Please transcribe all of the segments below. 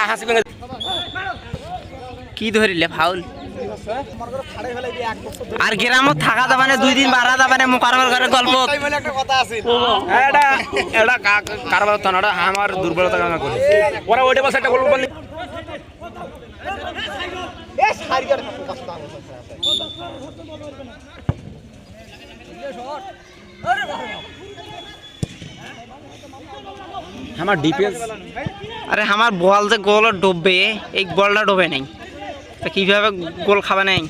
হাসি ভেঙে কি ধরিলে ফাউল আর গ্রামত থাকা যাবে না 2 দিন বাড়া যাবে না মুকাররমের ঘরে গল্প এটা এটা কারবার তো না আমার দুর্বলতা কামনা করে ওরা ওইটা বসে একটা গোল বল আমার ডিফেন্স আরে আমার বল যে গোল ডুববে এই বলটা ডুবে নাই তো কিভাবে গোল খাবে নাই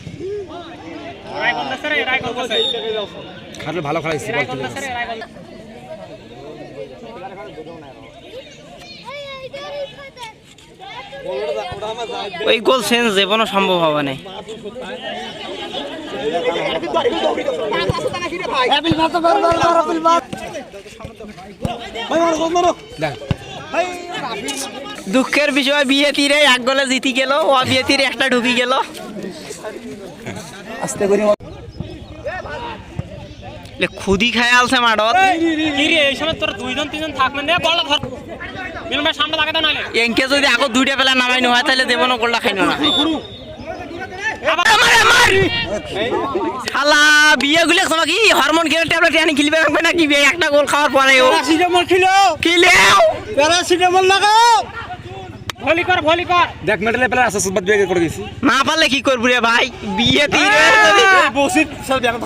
খাটলে ভালো খেলাইছি ওই গোল চেঞ্জ জীবনও সম্ভব হবে না দুঃখের বিষয় বিয়ে তীরে 1 গোলে জিতি গেল ও বিয়ে তীরে একটা ঢুকি গেল আস্তে করে খুদি খায় আলছে মাঠত কি রে এই সময় তোর 2 জন 3 জন থাকবেন রে বলটা ধর মিলবে সামনে লাগে তো নালে এনকে যদি আগো 2টা প্লেয়ার নামাই না হয় তাহলে দেবনো গোলটা খাইনো না আমার আমার শালা বিয়ে গুলো সময় কি হরমোন খেলে ট্যাবলেট আনি খেলবে রাখবে না কি বিয়ে একটা গোল খাওয়ার পরে ও প্যারাসিটামল খেলেও প্যারাসিটামল লাগাও ভলি কর দেখ মেডেলে প্লেয়ার আছে সুবাদ বিয়ে করে দিয়েছি না পারলে কি করবো রে ভাই বিয়ে তীরে বসিত সব দেখা